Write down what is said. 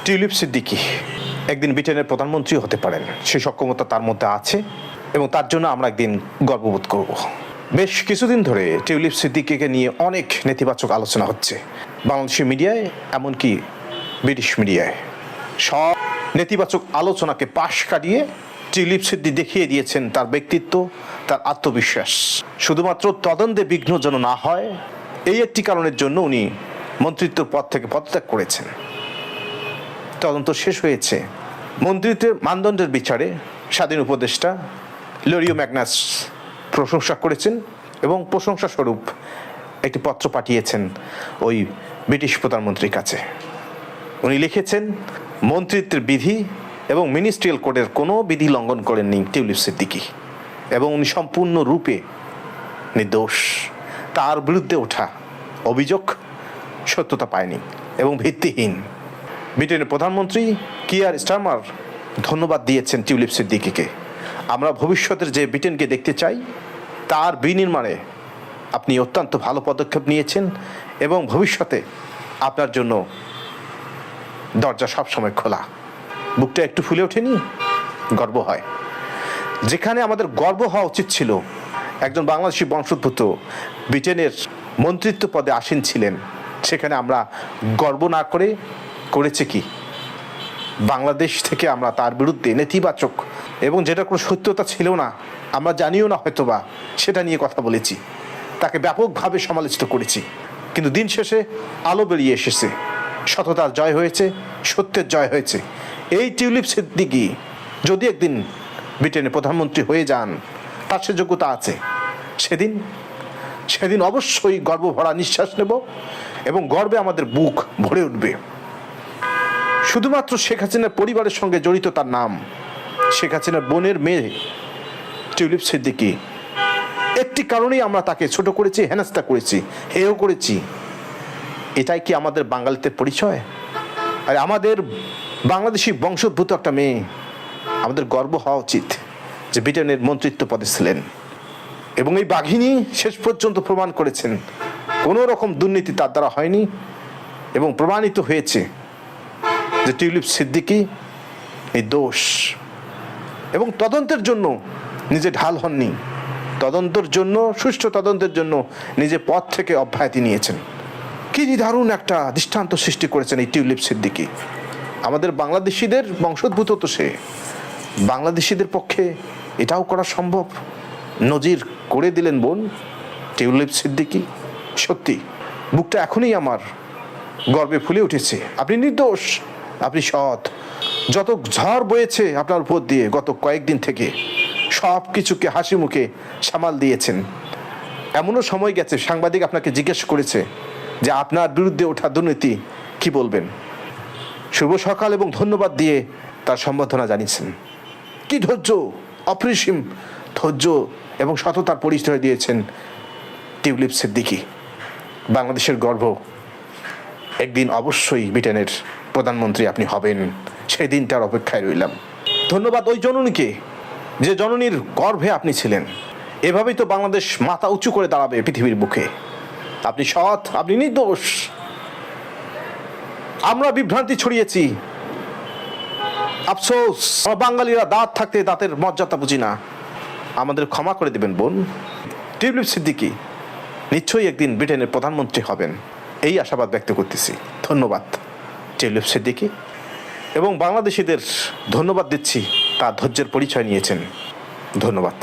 Tulip Siddiqui একদিন ব্রিটেনের প্রধানমন্ত্রী হতে পারেন, সেই সক্ষমতা তার মধ্যে আছে এবং তার জন্য আমরা একদিন গর্ববোধ করব। বেশ কিছুদিন ধরে টিউলিপ সিদ্দিকীকে নিয়ে অনেক নেতিবাচক আলোচনা হচ্ছে বাংলাদেশি মিডিয়ায়, এমনকি ব্রিটিশ মিডিয়ায়। সব নেতিবাচক আলোচনাকে পাশ কাটিয়ে টিউলিপ সিদ্দিকী দেখিয়ে দিয়েছেন তার ব্যক্তিত্ব, তার আত্মবিশ্বাস। শুধুমাত্র তদন্তে বিঘ্ন যেন না হয়, এই একটি কারণের জন্য উনি মন্ত্রিত্বের পদ থেকে পদত্যাগ করেছেন। তদন্ত শেষ হয়েছে। মন্ত্রিত্বের মানদণ্ডের বিচারে স্বাধীন উপদেষ্টা লরিও ম্যাগনাস প্রশংসা করেছেন এবং প্রশংসা স্বরূপ একটি পত্র পাঠিয়েছেন ওই ব্রিটিশ প্রধানমন্ত্রীর কাছে। উনি লিখেছেন, মন্ত্রিত্বের বিধি এবং মিনিস্ট্রিয়াল কোডের কোনো বিধি লঙ্ঘন করেননি টিউলিপ সিদ্দিকী এবং উনি সম্পূর্ণরূপে নির্দোষ। তার বিরুদ্ধে ওঠা অভিযোগ সত্যতা পায়নি এবং ভিত্তিহীন। ব্রিটেনের প্রধানমন্ত্রী কিয়ার স্টারমার ধন্যবাদ দিয়েছেন টিউলিপ সিদ্দিকীকে। আমরা ভবিষ্যতের যে ব্রিটেনকে দেখতে চাই তার বিনির্মাণে আপনি অত্যন্ত ভালো পদক্ষেপ নিয়েছেন এবং ভবিষ্যতে আপনার জন্য দরজা সবসময় খোলা। বুকটা একটু ফুলে ওঠেনি? গর্ব হয়। যেখানে আমাদের গর্ব হওয়া উচিত ছিল, একজন বাংলাদেশি বংশোদ্ভূত ব্রিটেনের মন্ত্রিত্ব পদে আসীন ছিলেন, সেখানে আমরা গর্ব না করে করেছে কি? বাংলাদেশ থেকে আমরা তার বিরুদ্ধে নেতিবাচক এবং যেটা কোনো সত্যতা ছিল না, আমরা জানিও না হয়তোবা, সেটা নিয়ে কথা বলেছি, তাকে ব্যাপকভাবে সমালোচিত করেছি। কিন্তু দিন শেষে আলো বেরিয়ে এসেছে, সততার জয় হয়েছে, সত্যের জয় হয়েছে। এই টিউলিপ সিদ্দিকী যদি একদিন ব্রিটেনের প্রধানমন্ত্রী হয়ে যান, তার সে যোগ্যতা আছে, সেদিন অবশ্যই গর্ব ভরা নিঃশ্বাস নেব এবং গর্বে আমাদের বুক ভরে উঠবে। শুধুমাত্র শেখ হাসিনার পরিবারের সঙ্গে জড়িত তার নাম, শেখ হাসিনার বোনের মেয়ে টিউলিপ সিদ্দিকী। একটি কারণেই আমরা তাকে ছোট করেছি, হেনস্থা করেছি, হেয় করেছি। এটাই কি আমাদের বাঙালিদের পরিচয়? আর আমাদের বাংলাদেশি বংশোদ্ভূত একটা মেয়ে, আমাদের গর্ব হওয়া উচিত যে ব্রিটেনের মন্ত্রিত্ব পদে ছিলেন এবং এই বাঘিনী শেষ পর্যন্ত প্রমাণ করেছেন কোনো রকম দুর্নীতি তার দ্বারা হয়নি এবং প্রমাণিত হয়েছে যে টিউলিপ সিদ্দিকী নির্দোষ এবং তদন্তের জন্য নিজে ঢাল হননি। তদন্তের জন্য, সুষ্ঠু তদন্তের জন্য নিজে পদ থেকে অব্যাহতি নিয়েছেন। কি দারুণ একটা দৃষ্টান্ত সৃষ্টি করেছেন এই টিউলিপ সিদ্দিকী। আমাদের বাংলাদেশিদের বংশোদ্ভূত তো সে, বাংলাদেশিদের পক্ষে এটাও করা সম্ভব। নজির করে দিলেন বোন টিউলিপ সিদ্দিকী। সত্যি বুকটা এখনই আমার গর্বে ফুলে উঠেছে। আপনি নির্দোষ, আপনি সৎ। যত ঝড় বয়েছে আপনার উপর দিয়ে গত কয়েকদিন থেকে, সব কিছুকে হাসি মুখে সামাল দিয়েছেন। এমনও সময় গেছে সাংবাদিক আপনাকে জিজ্ঞেস করেছে যে আপনার বিরুদ্ধে ওঠা দুর্নীতি কি বলবেন। শুভ সকাল এবং ধন্যবাদ দিয়ে তার সম্বর্ধনা জানিয়েছেন। কি ধৈর্য, অপরিসীম ধৈর্য এবং সততার পরিচয় দিয়েছেন টিউলিপ সিদ্দিকী। বাংলাদেশের গর্ব। একদিন অবশ্যই ব্রিটেনের প্রধানমন্ত্রী আপনি হবেন, সেই দিনটার অপেক্ষায় রইলাম। ধন্যবাদ ওই জননীকে, যে জননীর গর্ভে আপনি ছিলেন। এভাবেই তো বাংলাদেশ মাথা উঁচু করে দাঁড়াবে পৃথিবীর বুকে। আপনি সৎ, আপনি নির্দোষ। আমরা বিভ্রান্তি ছড়িয়েছি, আফসোস, বাঙালিরা দাঁত থাকতে দাঁতের মর্যাদা বুঝি না। আমাদের ক্ষমা করে দেবেন বোন। টিউলিপ সিদ্দিকী নিশ্চয়ই একদিন ব্রিটেনের প্রধানমন্ত্রী হবেন, এই আশাবাদ ব্যক্ত করতেছি। ধন্যবাদ টিউলিপ সিদ্দিকী এবং বাংলাদেশিদের ধন্যবাদ দিচ্ছি, তার ধৈর্যের পরিচয় নিয়েছেন। ধন্যবাদ।